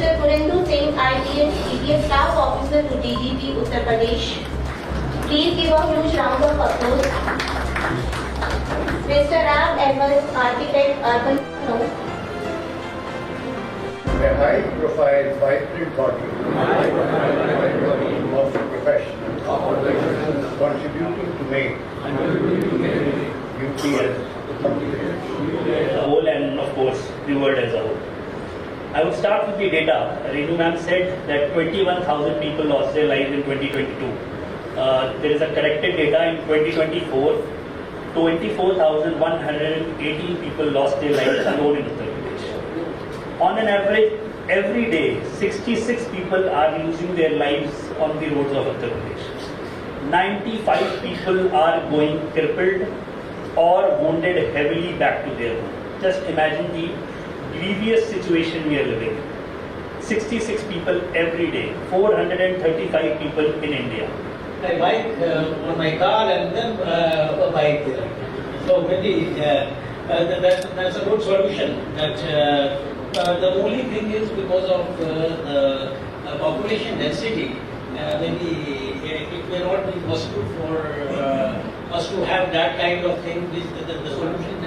Mr. Purendu Singh, IPS, EPS Staff Officer to DGP, Uttar Pradesh. Please give a huge round of applause. Mr. Ram Edwards, Architect, Urban Lucknow. A high-profile, vibrant body of professionals contributing to make UP as a whole and of course the world as a whole. I would start with the data. Renu ma'am said that 21,000 people lost their lives in 2022. There is a corrected data in 2024. 24,118 people lost their lives alone in Uttar Pradesh. On an average, every day, 66 people are losing their lives on the roads of Uttar Pradesh. 95 people are going crippled or wounded heavily back to their home. Just imagine the grievous situation we are living in. 66 people every day, 435 people in India. I bike on my car and then a bike there. So maybe that's a good solution. The only thing is because of population density, maybe it may not be possible for us to have that kind of thing. The solution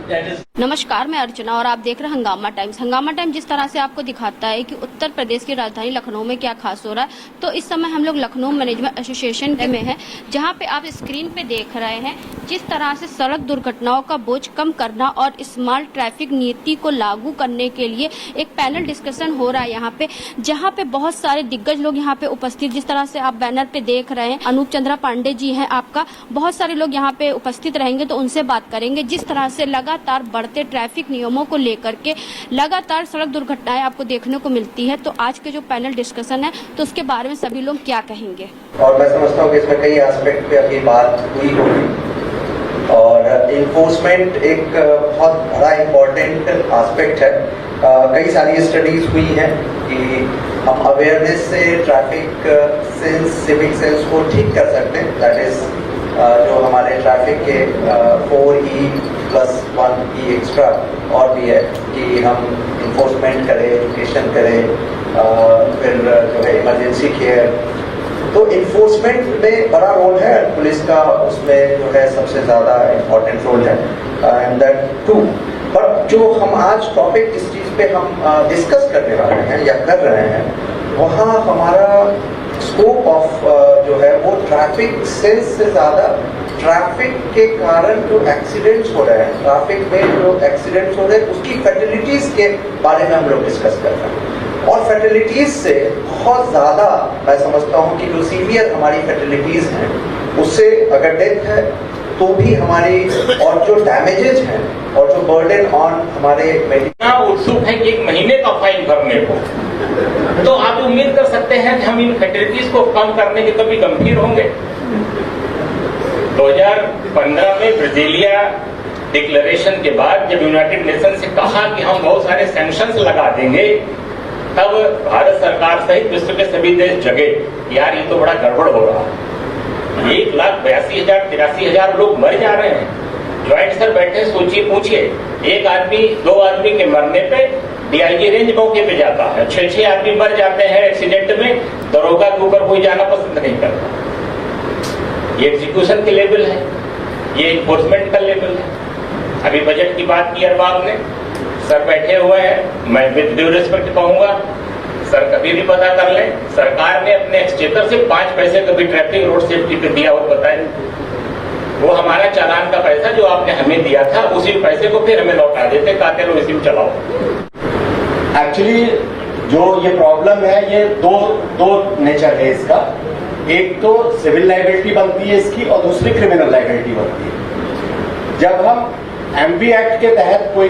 that is. नमस्कार, मैं अर्चना और आप देख रहे हैं हंगामा times. हंगामा times जिस तरह से आपको दिखाता है कि उत्तर प्रदेश की राजधानी लखनऊ में क्या खास हो रहा है, तो इस समय हम लोग लखनऊ मैनेजमेंट एसोसिएशन में हैं, जहां पे आप स्क्रीन पे देख रहे हैं जिस तरह से सड़क दुर्घटनाओं का बोझ कम करना और स्मार्ट ट्रैफिक नीति को लागू करने के लिए एक पैनल डिस्कशन हो रहा है यहाँ पे, जहाँ पे बहुत सारे दिग्गज लोग यहाँ पे उपस्थित, जिस तरह से आप बैनर पे देख रहे हैं अनूप चंद्रा पांडे जी हैं आपका, बहुत सारे लोग यहाँ पे उपस्थित रहेंगे, तो उनसे बात करेंगे। जिस तरह से लगातार बढ़ते ट्रैफिक नियमों को लेकर के लगातार सड़क दुर्घटनाएं आपको देखने को मिलती है, तो आज के जो पैनल डिस्कशन है तो उसके बारे में सभी लोग क्या कहेंगे। और मैं समझता हूँ कि इसमें कई एस्पेक्ट पे अभी बात हुई होगी और इन्फोर्समेंट एक बहुत बड़ा इम्पोर्टेंट एस्पेक्ट है। कई सारी स्टडीज हुई हैं कि हम अवेयरनेस से ट्रैफिक सेंस, सिविक सेंस को ठीक कर सकते हैं। दैट इज जो हमारे ट्रैफिक के 4E+1E एक्स्ट्रा और भी है कि हम इन्फोर्समेंट करें, एजुकेशन करें, फिर जो है इमरजेंसी केयर। तो इन्फोर्समेंट में बड़ा रोल है, पुलिस का उसमें जो है सबसे ज़्यादा इम्पोर्टेंट रोल है एंड दैट टू। बट जो हम आज टॉपिक जिस चीज़ पे हम डिस्कस करने वाले हैं या कर रहे हैं, वहाँ हमारा स्कोप ऑफ जो है वो ट्रैफिक सेंस से ज़्यादा ट्रैफिक के कारण जो एक्सीडेंट्स हो रहे हैं, ट्रैफिक में जो एक्सीडेंट्स हो रहे हैं उसकी फैटिलिटीज़ के बारे में हम लोग डिस्कस कर रहे हैं। और फैटिलिटीज़ से बहुत ज़्यादा मैं समझता हूँ कि जो सीवियर हमारी फैटिलिटीज़ हैं उससे अगर डेथ है तो भी हमारी, और जो डैमेजेज हैं और जो बर्डन ऑन हमारे उत्सुक है कि 1 महीने का फाइन भरने को, तो आप उम्मीद कर सकते हैं कि हम इन फैटिलिटीज को कम करने के कभी गंभीर होंगे। 2015 में ब्राजीलिया डिक्लेरेशन के बाद जब यूनाइटेड नेशन से कहा कि हम बहुत सारे सैंक्शंस लगा देंगे, तब भारत सरकार सहित विश्व के सभी देश जगे, यार ये तो बड़ा गड़बड़ हो रहा है। 1,82,000-83,000 लोग मर जा रहे हैं। ज्वाइंट सर बैठे, सोचिए पूछिए, एक आदमी 2 आदमी के मरने पे डीआईजी रेंज मौके पे जाता है, 6 आदमी मर जाते हैं एक्सीडेंट में, दरोगा के ऊपर कोई जाना पसंद नहीं करता। ये एग्जीक्यूशन के लेवल है, ये इन्फोर्समेंट का लेवल है। अभी बजट की बात की अरबाब ने, सर बैठे हुए हैं, मैं विद ड्यू रिस्पेक्ट कहूंगा, सर कभी भी पता कर लें, सरकार ने अपने एक्सचेकर से 5 पैसे कभी ट्रैफिक रोड सेफ्टी पे दिया हो बताएं। वो हमारा चालान का पैसा जो आपने हमें दिया था, उसी पैसे को फिर हमें लौटा देते, कहते रहो इसी में चलाओ। एक्चुअली जो ये प्रॉब्लम है, ये दो नेचर है इसका। एक तो सिविल लाइबिलिटी बनती है इसकी और दूसरी क्रिमिनल लाइबिलिटी बनती है। जब हम एमपी एक्ट के तहत कोई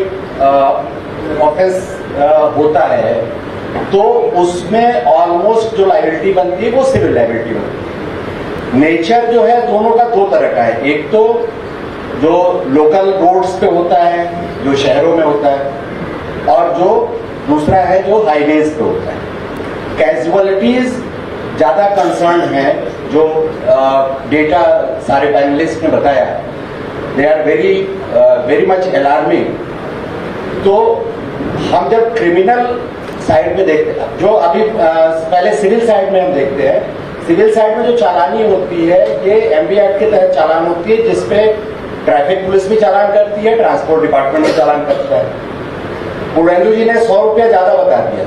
ऑफेंस होता है तो उसमें ऑलमोस्ट जो लाइबिलिटी बनती है वो सिविल लाइबिलिटी बनती है। नेचर जो है दोनों का 2 तरह का है, एक तो जो लोकल रोड्स पे होता है, जो शहरों में होता है, और जो दूसरा है जो हाईवेज पे होता है। कैजुअलिटीज ज्यादा कंसर्न है, जो डेटा सारे पैनलिस्ट ने बताया, they are very much alarming. तो हम जब क्रिमिनल साइड में देखते हैं, जो अभी पहले सिविल साइड में हम देखते हैं। सिविल साइड में जो चालानी होती है ये एमबी एक्ट के तहत चालान होती है, जिसपे ट्रैफिक पुलिस भी चालान करती है, ट्रांसपोर्ट डिपार्टमेंट भी चालान करता है। पूर्णेंदु जी ने 100 रुपया ज्यादा बता दिया।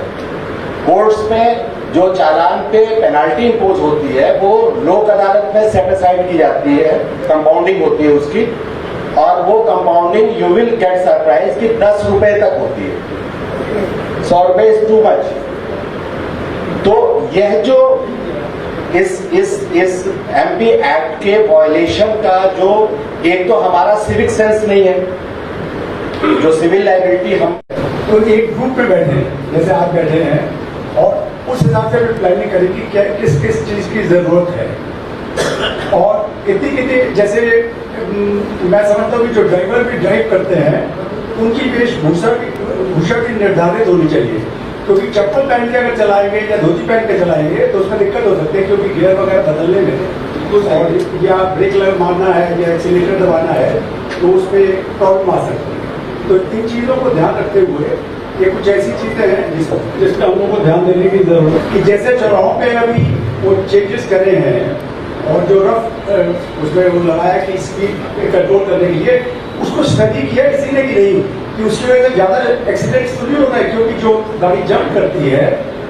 कोर्ट्स में जो चालान पे पेनाल्टी इम्पोज होती है वो लोक अदालत में सेट असाइड की जाती है, कंपाउंडिंग होती है उसकी, और वो compounding you will get surprise कि 10 रुपए तक होती है। 100 रुपए इज टू मच। तो यह जो इस एमपी एक्ट के वायलेशन का जो एक तो हमारा सिविक सेंस नहीं है, जो सिविल लाइबिलिटी हम तो एक ग्रुप में बैठे हैं, जैसे आप बैठे हैं, और उस हिसाब से प्लानिंग करें कि क्या किस किस चीज की जरूरत है। और कितनी जैसे मैं समझता हूँ कि जो ड्राइवर भी ड्राइव करते हैं उनकी वेशभूषा भी निर्धारित होनी चाहिए, क्योंकि चप्पल पहन के अगर चलाएंगे या धोती पहन के चलाएंगे तो उसमें दिक्कत हो सकती है, क्योंकि गियर वगैरह बदलने में और या ब्रेक मारना है या एक्सीलेटर दबाना है तो उसमें प्रॉब्लम आ सकती है। तो इन चीजों को ध्यान रखते हुए ये कुछ ऐसी चीजें हैं जिसका हम लोगों को ध्यान देने की जरूरत है कि जैसे चौराहों पे अभी वो चेंजेस करे हैं और जो रफ उसमें वो लगाया कि स्पीड कंट्रोल करने के लिए, उसको स्टडी किया किसी ने कि नहीं कि उसकी वजह से ज्यादा एक्सीडेंट्स तो नहीं हो रहे, क्योंकि जो गाड़ी जंप करती है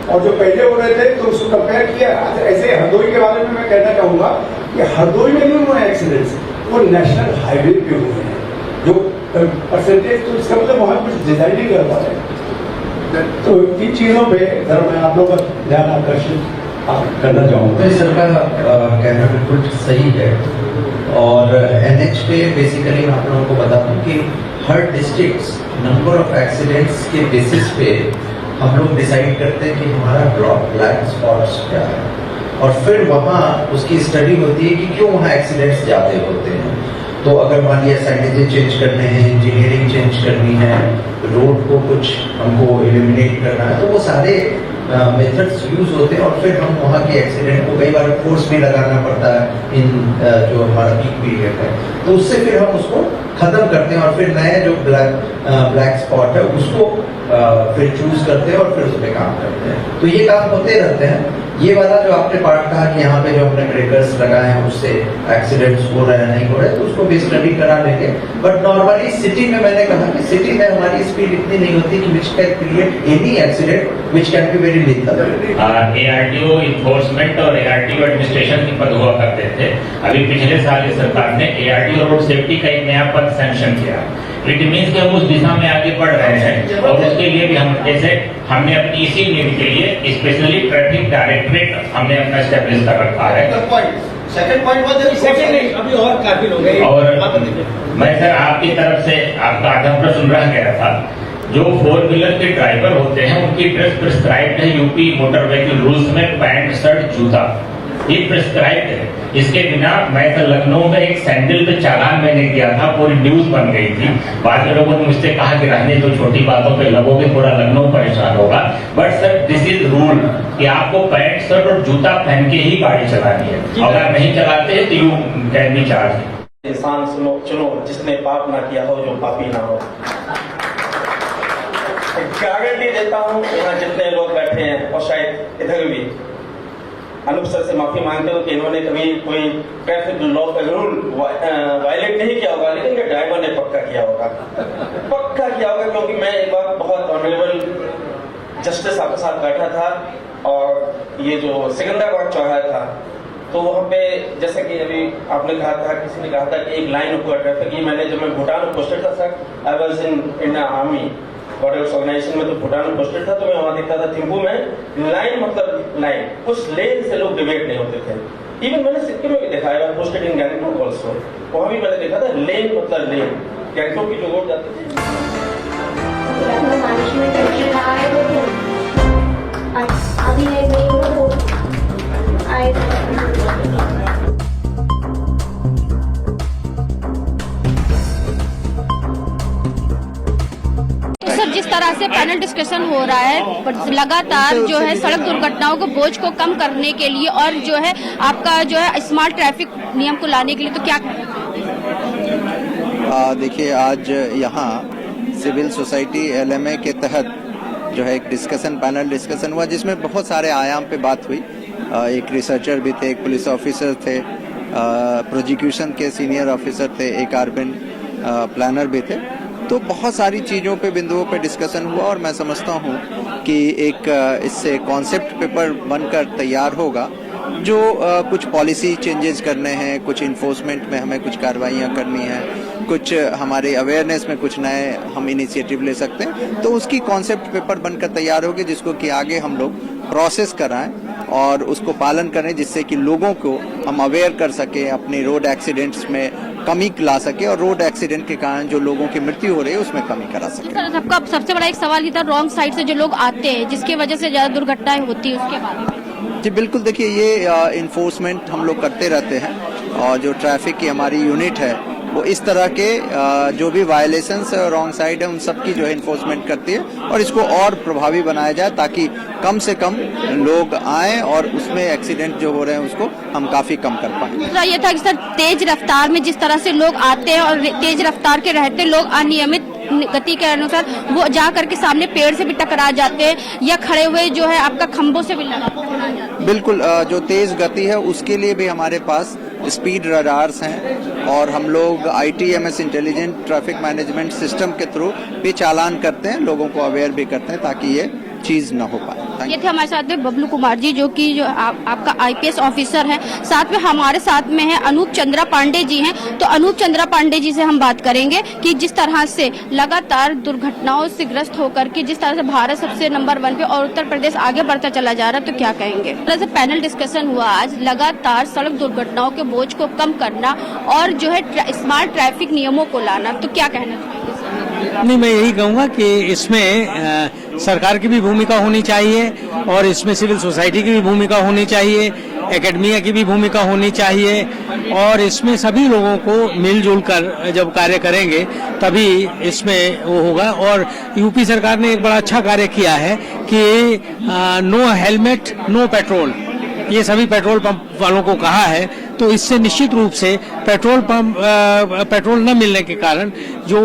और जो पहले हो रहे थे तो उसको कंपेयर किया। ऐसे हरदोई के बारे में मैं कहना चाहूंगा कि हरदोई में नहीं हुए एक्सीडेंट्स, वो नेशनल हाईवे पे हुए हैं, जो परसेंटेज तो इसका मतलब वहां कुछ डिजाइन नहीं कर पा रहे। तो इन चीजों पे जरा मैं आप लोगों का ध्यान आकर्षित करना चाहूंगा। तो सर का कहना बिल्कुल सही है, और एनएच पे बेसिकली मैं आप लोगों को बता दूं कि हर डिस्ट्रिक्ट्स नंबर ऑफ एक्सीडेंट्स के बेसिस पे हम लोग डिसाइड करते हैं कि हमारा ब्लैक स्पॉट्स क्या है, और फिर वहाँ उसकी स्टडी होती है कि क्यों वहाँ एक्सीडेंट्स ज्यादा होते हैं। तो अगर मान लिया साइनेजेस चेंज करने हैं, इंजीनियरिंग चेंज करनी है, रोड को कुछ हमको एलिमिनेट करना है, तो वो सारे मेथड्स यूज होते हैं, और फिर हम वहाँ के एक्सीडेंट को कई बार फोर्स भी लगाना पड़ता है इन जो हमारा पीक पीरियड है, तो उससे फिर हम उसको खत्म करते हैं, और फिर नया जो ब्लैक स्पॉट है उसको फिर चूज करते हैं और फिर उस पर काम करते हैं। तो ये काम होते रहते हैं। ये वाला जो आपने पार्ट कहा कि यहाँ पे जो हमने ब्रेकर्स लगाए हैं उससे एक्सीडेंट्स हो रहे हैं नहीं हो रहे, तो उसको भी स्टडी करा लेंगे। बट नॉर्मली सिटी में मैंने कहा कि सिटी में हमारी स्पीड इतनी नहीं होती कि which can create any accident which can be very lethal. ARTO enforcement और ARTO एडमिनिस्ट्रेशन के पद हुआ करते थे। अभी पिछले साल सरकार ने ARTO रोड सेफ्टी का एक नया पद सैंक्शन किया। इट मीन्स कि हम उस दिशा में आगे बढ़ रहे हैं, और उसके लिए भी हम जैसे हमने अपनी इसी नीड के लिए स्पेशली ट्रैफिक डायरेक्टरेट हमने अपना स्टैब्लिश कर रखा है। सेकंड पॉइंट सेकंड अभी और काफी लोग हैं। और मैं सर आपकी तरफ से आपका आधा प्रश्न रह गया था। जो 4 व्हीलर के ड्राइवर होते हैं उनकी ड्रेस प्रिस्क्राइब्ड है यूपी मोटर व्हीकल रूल्स में, पैंट शर्ट जूता ये प्रिस्क्राइब्ड है। इसके बिना मैं तो लखनऊ में एक सैंडल पे चालान मैंने किया था, पूरी न्यूज बन गई थी। बाद में लोगों ने मुझसे कहा कि रहने तो छोटी बातों पे लगोगे, पूरा लखनऊ परेशान होगा। But sir this is rule कि आपको पैंट शर्ट और जूता पहन के ही गाड़ी चलानी है, अगर नहीं चलाते हैं तो यू कैन बी चार्ज। इंसान चुनो जिसने पाप ना किया हो, जो पापी ना हो। गारंटी देता हूँ यहाँ जितने लोग बैठे हैं और शायद इधर भी अनूप सर से माफी मांगते हो कि इन्होंने कभी कोई ट्रैफिक लॉ का रूल वायलेट नहीं किया होगा, लेकिन ये ड्राइवर ने पक्का किया होगा, क्योंकि मैं एक बार बहुत ऑनरेबल जस्टिस आपके साथ बैठा था और ये जो सिकंदराबाद चौराहा था, तो वहाँ पे जैसे कि अभी आपने कहा था, किसी ने कहा था कि एक लाइन हुआ ट्रैफिक की। मैंने जब मैं भूटान में पोस्टेड था sir, I was in Indian army border organisation में, तो भूटान में पोस्टेड था, तो मैं वहाँ देखता था थिम्पू में लाइन मतलब लाइन, उस लेन से लोग डिबेट नहीं होते थे। इवन मैंने सिक्किम में भी देखा है, पोस्टेड इन गैंगटॉक ऑल्सो, वहाँ भी मैंने देखा था लेन मतलब लेन, गैंगटॉक की जो रोड जाती थी। अभी सर जिस तरह से पैनल डिस्कशन हो रहा है लगातार जो है सड़क दुर्घटनाओं को बोझ को कम करने के लिए और जो है आपका जो है स्मार्ट ट्रैफिक नियम को लाने के लिए, तो क्या देखिए आज यहाँ सिविल सोसाइटी LMA के तहत जो है एक डिस्कशन, पैनल डिस्कशन हुआ जिसमें बहुत सारे आयाम पे बात हुई। एक रिसर्चर भी थे, एक पुलिस ऑफिसर थे, प्रोसिक्यूशन के सीनियर ऑफिसर थे, एक अर्बन प्लानर भी थे। तो बहुत सारी चीज़ों पे, बिंदुओं पे डिस्कशन हुआ और मैं समझता हूँ कि एक इससे कॉन्सेप्ट पेपर बनकर तैयार होगा जो कुछ पॉलिसी चेंजेस करने हैं, कुछ इन्फोर्समेंट में हमें कुछ कार्रवाइयाँ करनी है, कुछ हमारे अवेयरनेस में कुछ नए हम इनिशिएटिव ले सकते हैं, तो उसकी कॉन्सेप्ट पेपर बनकर तैयार होगी जिसको कि आगे हम लोग प्रोसेस कराएं और उसको पालन करें, जिससे कि लोगों को हम अवेयर कर सकें, अपने रोड एक्सीडेंट्स में कमी ला सके और रोड एक्सीडेंट के कारण जो लोगों की मृत्यु हो रही है उसमें कमी करा सके। सर, सबका सबसे बड़ा एक सवाल ये था, रॉन्ग साइड से जो लोग आते हैं जिसकी वजह से ज्यादा दुर्घटनाएं होती है, उसके बारे में। जी बिल्कुल, देखिए ये इन्फोर्समेंट हम लोग करते रहते हैं और जो ट्रैफिक की हमारी यूनिट है वो इस तरह के जो भी वायलेशंस है, रॉन्ग साइड है, उन सब की जो है इन्फोर्समेंट करती है और इसको और प्रभावी बनाया जाए ताकि कम से कम लोग आएं और उसमें एक्सीडेंट जो हो रहे हैं उसको हम काफी कम कर पाएं। दूसरा ये था कि सर, तेज रफ्तार में जिस तरह से लोग आते हैं और तेज रफ्तार के रहते लोग अनियमित गति के अनुसार वो जा करके सामने पेड़ से भी टकरा जाते हैं या खड़े हुए जो है आपका खंभों से भी लगा। बिल्कुल, जो तेज गति है उसके लिए भी हमारे पास स्पीड रडार्स हैं और हम लोग ITMS intelligent traffic management system के थ्रू भी चालान करते हैं, लोगों को अवेयर भी करते हैं ताकि ये चीज न हो पाए। ये थे हमारे साथ में बबलू कुमार जी, जो कि आपका IPS ऑफिसर है। साथ में हमारे साथ में है अनूप चंद्रा पांडे जी हैं। तो अनूप चंद्रा पांडे जी से हम बात करेंगे कि जिस तरह से लगातार दुर्घटनाओं से ग्रस्त होकर के जिस तरह से भारत सबसे नंबर 1 पे और उत्तर प्रदेश आगे बढ़ता चला जा रहा है, तो क्या कहेंगे? तरह से पैनल डिस्कशन हुआ आज, लगातार सड़क दुर्घटनाओं के बोझ को कम करना और जो है स्मार्ट ट्रैफिक नियमों को लाना, तो क्या कहना चाहेंगे? नहीं, मैं यही कहूँगा कि इसमें सरकार की भी भूमिका होनी चाहिए और इसमें सिविल सोसाइटी की भी भूमिका होनी चाहिए, एकेडमिया की भी भूमिका होनी चाहिए और इसमें सभी लोगों को मिलजुल कर जब कार्य करेंगे तभी इसमें वो होगा। और यूपी सरकार ने एक बड़ा अच्छा कार्य किया है कि नो हेलमेट नो पेट्रोल, ये सभी पेट्रोल पंप वालों को कहा है। तो इससे निश्चित रूप से पेट्रोल न मिलने के कारण जो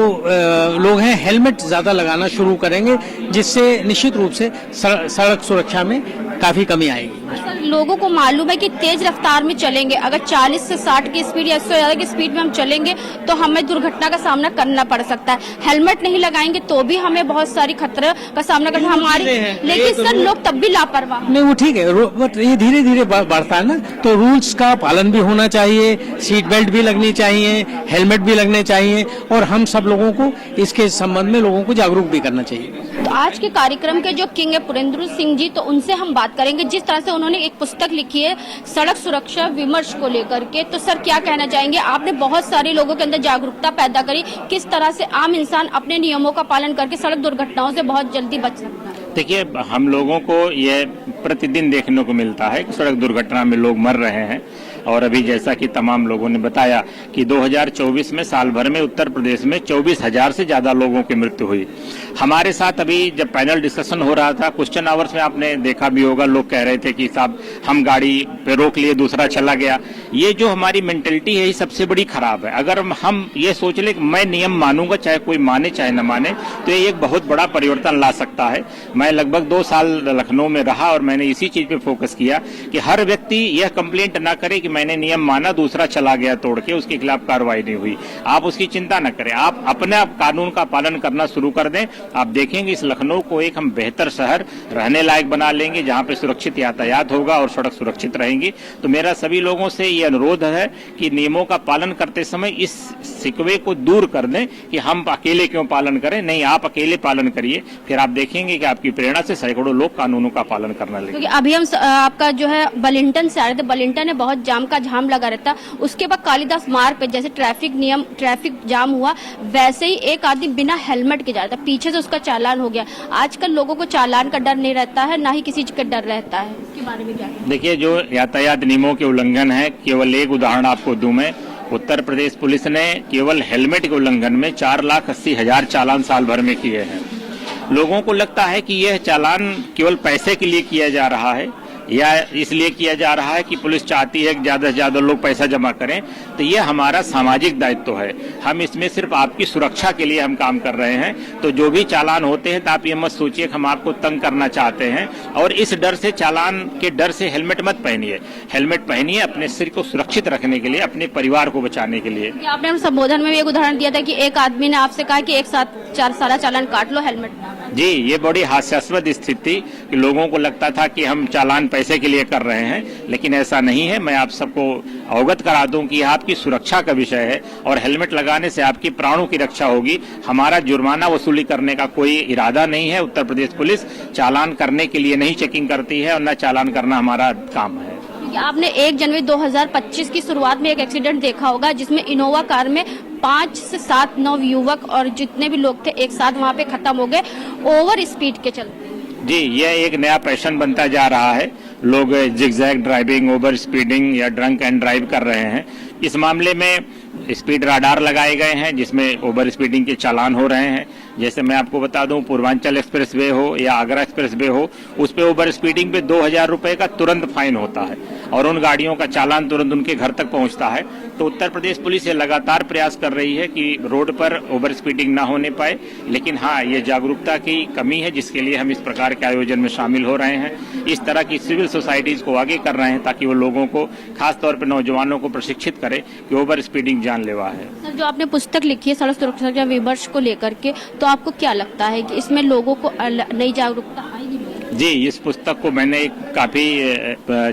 लोग हैं हेलमेट ज्यादा लगाना शुरू करेंगे, जिससे निश्चित रूप से सड़क सुरक्षा में काफी कमी आएगी। लोगों को मालूम है कि तेज रफ्तार में चलेंगे, अगर 40 से 60 की स्पीड या 100 से ज्यादा की स्पीड में हम चलेंगे तो हमें दुर्घटना का सामना करना पड़ सकता है। हेलमेट नहीं लगाएंगे तो भी हमें बहुत सारी खतरे का सामना करना हमारी, लेकिन सर लोग तब भी लापरवाह। नहीं, वो ठीक है, बट ये धीरे धीरे बढ़ता है ना, तो रूल्स का पालन भी होना चाहिए, सीट बेल्ट भी लगनी चाहिए, हेलमेट भी लगने चाहिए और हम सब लोगों को इसके संबंध में लोगों को जागरूक भी करना चाहिए। तो आज के कार्यक्रम के जो किंग है पुरेंद्र सिंह जी, तो उनसे हम बात करेंगे। जिस तरह से उन्होंने एक पुस्तक लिखी है सड़क सुरक्षा विमर्श को लेकर के, तो सर क्या कहना चाहेंगे? आपने बहुत सारे लोगों के अंदर जागरूकता पैदा करी, किस तरह से आम इंसान अपने नियमों का पालन करके सड़क दुर्घटनाओं से बहुत जल्दी बच सकता है? देखिए, हम लोगों को ये प्रतिदिन देखने को मिलता है कि सड़क दुर्घटना में लोग मर रहे हैं और अभी जैसा कि तमाम लोगों ने बताया कि 2024 में साल भर में उत्तर प्रदेश में 24,000 से ज्यादा लोगों की मृत्यु हुई। हमारे साथ अभी जब पैनल डिस्कशन हो रहा था, क्वेश्चन आवर्स में आपने देखा भी होगा, लोग कह रहे थे कि साहब हम गाड़ी पे रोक लिए, दूसरा चला गया। ये जो हमारी मेंटेलिटी है ये सबसे बड़ी खराब है। अगर हम ये सोच ले कि मैं नियम मानूंगा, चाहे कोई माने चाहे न माने, तो ये एक बहुत बड़ा परिवर्तन ला सकता है। मैं लगभग 2 साल लखनऊ में रहा और मैंने इसी चीज पे फोकस किया कि हर व्यक्ति यह कंप्लेंट ना करे कि मैंने नियम माना, दूसरा चला गया तोड़ के, उसके खिलाफ कार्रवाई नहीं हुई। आप उसकी चिंता न करें, आप अपने आप कानून का पालन करना शुरू कर दें। आप देखेंगे इस लखनऊ को एक हम बेहतर शहर रहने लायक बना लेंगे, जहां पे सुरक्षित यातायात होगा और सड़क सुरक्षित रहेंगी। तो मेरा सभी लोगों से ये अनुरोध है कि नियमों का पालन करते समय इस सिकवे को दूर कर दें कि हम अकेले क्यों पालन करें। नहीं, आप अकेले पालन करिए, फिर आप देखेंगे कि आपकी प्रेरणा से सैकड़ों लोग कानूनों का पालन करना लगेंगे। क्योंकि अभी हम आपका जो है बलिंटन से आ रहे थे, बलिंटन में बहुत जाम का जाम लगा रहता, उसके बाद कालिदास मार्ग पे जैसे ट्रैफिक जाम हुआ, वैसे ही एक आदमी बिना हेलमेट के जा रहा था, पीछे से उसका चालान हो गया। आजकल लोगों को चालान का डर नहीं रहता है, ना ही किसी चीज का डर रहता है। इसके बारे में क्या है? देखिए, जो यातायात नियमों के उल्लंघन है, केवल एक उदाहरण आपको दूं मैं, उत्तर प्रदेश पुलिस ने केवल हेलमेट के उल्लंघन में 4,80,000 चालान साल भर में किए हैं। लोगों को लगता है कि यह चालान केवल पैसे के लिए किया जा रहा है, या इसलिए किया जा रहा है कि पुलिस चाहती है कि ज़्यादा से ज़्यादा लोग पैसा जमा करें, तो ये हमारा सामाजिक दायित्व है। हम इसमें सिर्फ आपकी सुरक्षा के लिए हम काम कर रहे हैं। तो जो भी चालान होते हैं तो आप ये मत सोचिए कि हम आपको तंग करना चाहते हैं, और इस डर से, चालान के डर से हेलमेट मत पहनिए। हेलमेट पहनिए अपने सिर को सुरक्षित रखने के लिए, अपने परिवार को बचाने के लिए। आपने संबोधन में भी एक उदाहरण दिया था कि एक आदमी ने आपसे कहा कि एक साथ 4 सारा चालान काट लो, हेलमेट ना। जी, ये बड़ी हास्यास्पद स्थिति थी कि लोगों को लगता था कि हम चालान पैसे के लिए कर रहे हैं, लेकिन ऐसा नहीं है। मैं आप सबको अवगत करा दूं कि यह आपकी सुरक्षा का विषय है, और हेलमेट लगाने से आपकी प्राणों की रक्षा होगी। हमारा जुर्माना वसूली करने का कोई इरादा नहीं है। उत्तर प्रदेश पुलिस चालान करने के लिए नहीं चेकिंग करती है, और न चालान करना हमारा काम है। आपने 1 जनवरी 2025 की शुरुआत में एक एक्सीडेंट देखा होगा, जिसमें इनोवा कार में 5 से 7 नवयुवक और जितने भी लोग थे एक साथ वहां पे खत्म हो गए ओवर स्पीड के चलते। जी, यह एक नया पैशन बनता जा रहा है। लोग जिगजैग ड्राइविंग, ओवर स्पीडिंग या ड्रंक एंड ड्राइव कर रहे हैं। इस मामले में स्पीड राडार लगाए गए हैं, जिसमें ओवर स्पीडिंग के चालान हो रहे हैं। जैसे मैं आपको बता दूं, पूर्वांचल एक्सप्रेस वे हो या आगरा एक्सप्रेस वे हो, उस पे ओवर स्पीडिंग पे 2000 रुपए का तुरंत फाइन होता है, और उन गाड़ियों का चालान तुरंत उनके घर तक पहुंचता है। तो उत्तर प्रदेश पुलिस ये लगातार प्रयास कर रही है कि रोड पर ओवर स्पीडिंग ना होने पाए। लेकिन हाँ, ये जागरूकता की कमी है, जिसके लिए हम इस प्रकार के आयोजन में शामिल हो रहे हैं। इस तरह की सिविल सोसाइटीज को आगे कर रहे हैं, ताकि वो लोगों को, खासतौर पर नौजवानों को प्रशिक्षित करे कि ओवर स्पीडिंग जानलेवा है। सर, जो आपने पुस्तक लिखी है सड़क सुरक्षा के विमर्श को लेकर के, तो आपको क्या लगता है कि इसमें लोगों को नई जागरूकता आएगी? जी, इस पुस्तक को मैंने काफी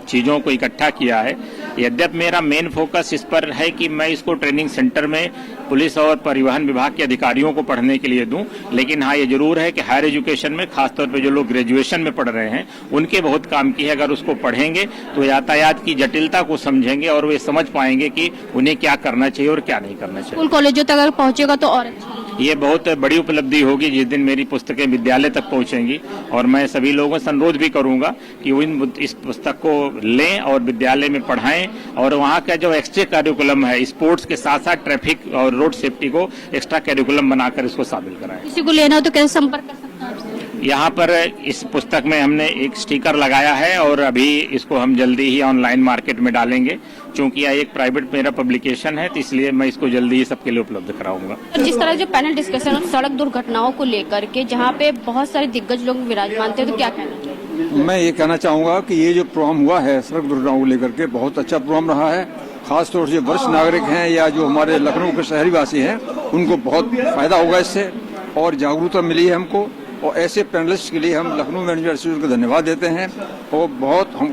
चीजों को इकट्ठा किया है। यद्यप मेरा मेन फोकस इस पर है कि मैं इसको ट्रेनिंग सेंटर में पुलिस और परिवहन विभाग के अधिकारियों को पढ़ने के लिए दूं, लेकिन हाँ, ये जरूर है कि हायर एजुकेशन में, खासतौर पे जो लोग ग्रेजुएशन में पढ़ रहे हैं, उनके बहुत काम की है। अगर उसको पढ़ेंगे तो यातायात की जटिलता को समझेंगे, और वे समझ पाएंगे कि उन्हें क्या करना चाहिए और क्या नहीं करना चाहिए। स्कूल कॉलेजों तक अगर पहुंचेगा तो और अच्छा। ये बहुत बड़ी उपलब्धि होगी जिस दिन मेरी पुस्तकें विद्यालय तक पहुंचेंगी, और मैं सभी लोगों से अनुरोध भी करूंगा कि वो इस पुस्तक को लें और विद्यालय में पढ़ाएं, और वहाँ का जो एक्स्ट्रा करिकुलम है, स्पोर्ट्स के साथ साथ ट्रैफिक और रोड सेफ्टी को एक्स्ट्रा करिकुलम बनाकर इसको शामिल कराएं। किसी को लेना हो तो कैसे संपर्क कर सकते हैं आपसे? यहाँ पर इस पुस्तक में हमने एक स्टिकर लगाया है, और अभी इसको हम जल्दी ही ऑनलाइन मार्केट में डालेंगे। चूंकि यह एक प्राइवेट मेरा पब्लिकेशन है, तो इसलिए मैं इसको जल्दी ही सबके लिए उपलब्ध कराऊंगा। जिस तरह जो पैनल डिस्कशन सड़क दुर्घटनाओं को लेकर के, जहाँ पे बहुत सारे दिग्गज लोग विराजमान थे, तो क्या कहना चाहिए? मैं ये कहना चाहूंगा कि ये जो प्रोग्राम हुआ है सड़क दुर्घटनाओं को लेकर के, बहुत अच्छा प्रोग्राम रहा है। खासतौर से वरिष्ठ नागरिक हैं या जो हमारे लखनऊ के शहरी वासी हैं, उनको बहुत फायदा होगा इससे, और जागरूकता मिली है हमको। और ऐसे पैनलिस्ट के लिए हम लखनऊ मैनेजमेंट इंस्टीट्यूट को धन्यवाद देते हैं, और बहुत हम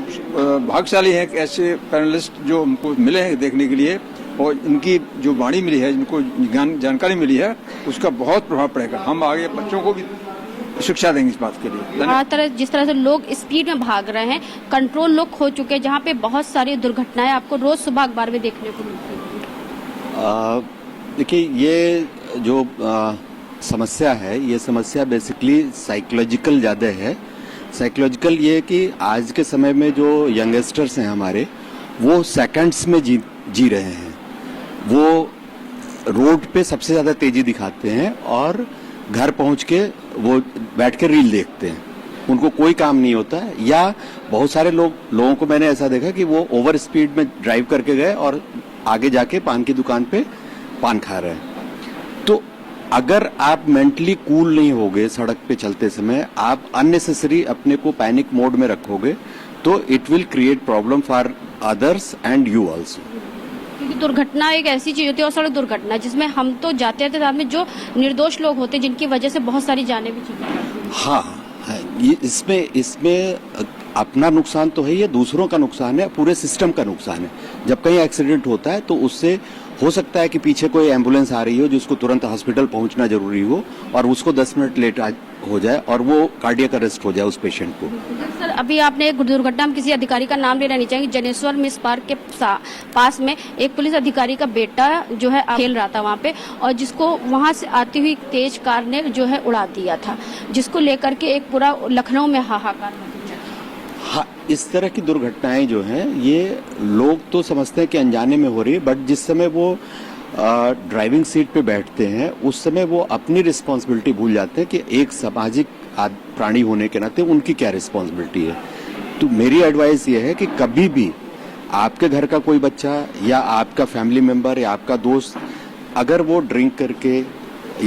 भाग्यशाली हैं कि ऐसे पैनलिस्ट जो हमको मिले हैं देखने के लिए, और इनकी जो वाणी मिली है, जिनको जानकारी मिली है, उसका बहुत प्रभाव पड़ेगा। हम आगे बच्चों को भी शिक्षा देंगे इस बात के लिए। जिस तरह से लोग स्पीड में भाग रहे हैं, कंट्रोल लोग खो चुके हैं, जहाँ पे बहुत सारी दुर्घटनाएं आपको रोज सुबह अखबार में देखने को मिलती है। देखिए, ये जो समस्या है, ये समस्या बेसिकली साइकोलॉजिकल ज़्यादा है। साइकोलॉजिकल ये कि आज के समय में जो यंगस्टर्स हैं हमारे, वो सेकंड्स में जी रहे हैं। वो रोड पे सबसे ज़्यादा तेजी दिखाते हैं, और घर पहुंच के वो बैठ के रील देखते हैं। उनको कोई काम नहीं होता है। या बहुत सारे लोगों को मैंने ऐसा देखा कि वो ओवर स्पीड में ड्राइव करके गए और आगे जाके पान की दुकान पे पान खा रहे हैं। तो अगर आप मेंटली कूल नहीं होगे सड़क पे चलते समय, आप अननेसेसरी अपने को पैनिक मोड में रखोगे, तो it will create problem for others and you also. क्योंकि दुर्घटना एक ऐसी चीज होती है, और सड़क दुर्घटना जिसमें हम तो जाते हैं, साथ में जो निर्दोष लोग होते हैं, जिनकी वजह से बहुत सारी जानें भी चली जाती हैं। हाँ, ये इसमें अपना नुकसान तो है, ये दूसरों का नुकसान है, पूरे सिस्टम का नुकसान है। जब कहीं एक्सीडेंट होता है तो उससे हो सकता है कि पीछे कोई एम्बुलेंस आ रही हो जिसको तुरंत हॉस्पिटल पहुंचना जरूरी हो, और उसको 10 मिनट लेट हो जाए और वो कार्डियक अरेस्ट हो जाए उस पेशेंट को। सर, अभी आपने एक दुर्घटना में किसी अधिकारी का नाम लेना नहीं चाहेंगे, जनेश्वर मिस पार्क के पास में एक पुलिस अधिकारी का बेटा जो है खेल रहा था वहाँ पे, और जिसको वहाँ से आती हुई तेज कार ने जो है उड़ा दिया था, जिसको लेकर के एक पूरा लखनऊ में हाहाकार। हाँ, इस तरह की दुर्घटनाएं जो हैं, ये लोग तो समझते हैं कि अनजाने में हो रही है, बट जिस समय वो ड्राइविंग सीट पे बैठते हैं, उस समय वो अपनी रिस्पॉन्सिबिलिटी भूल जाते हैं कि एक सामाजिक प्राणी होने के नाते उनकी क्या रिस्पॉन्सिबिलिटी है। तो मेरी एडवाइस ये है कि कभी भी आपके घर का कोई बच्चा या आपका फैमिली मेंबर या आपका दोस्त अगर वो ड्रिंक करके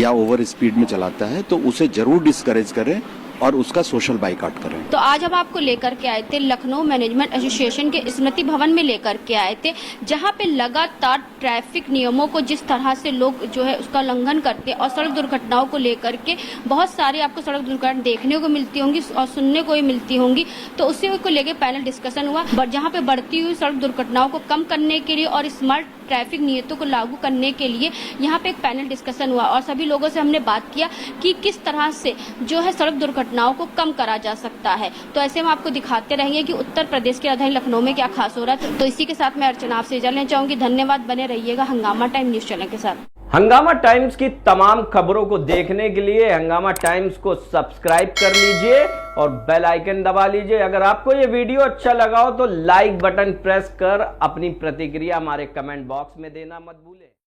या ओवर स्पीड में चलाता है तो उसे जरूर डिस्करेज करें और उसका सोशल बाइकआउट करें। तो आज हम आपको लेकर के आए थे लखनऊ मैनेजमेंट एसोसिएशन के स्मृति भवन में लेकर के आए थे, जहां पे लगातार ट्रैफिक नियमों को जिस तरह से लोग जो है उसका उल्लंघन करते हैं और सड़क दुर्घटनाओं को लेकर के बहुत सारी आपको सड़क दुर्घटना देखने को मिलती होंगी और सुनने को ही मिलती होंगी। तो उसी को लेकर पैनल डिस्कशन हुआ, जहाँ पे बढ़ती हुई सड़क दुर्घटनाओं को कम करने के लिए और स्मार्ट ट्रैफिक नियतों को लागू करने के लिए यहाँ पे एक पैनल डिस्कशन हुआ और सभी लोगों से हमने बात किया कि किस तरह से जो है सड़क दुर्घटनाओं को कम करा जा सकता है। तो ऐसे हम आपको दिखाते रहेंगे कि उत्तर प्रदेश की राजधानी लखनऊ में क्या खास हो रहा है। तो इसी के साथ मैं अर्चना आपसे इजाजत लेना चाहूंगी। धन्यवाद, बने रहिएगा हंगामा टाइम न्यूज चैनल के साथ। हंगामा टाइम्स की तमाम खबरों को देखने के लिए हंगामा टाइम्स को सब्सक्राइब कर लीजिए और बेल आइकन दबा लीजिए। अगर आपको ये वीडियो अच्छा लगा हो तो लाइक बटन प्रेस कर अपनी प्रतिक्रिया हमारे कमेंट बॉक्स में देना मत भूलें।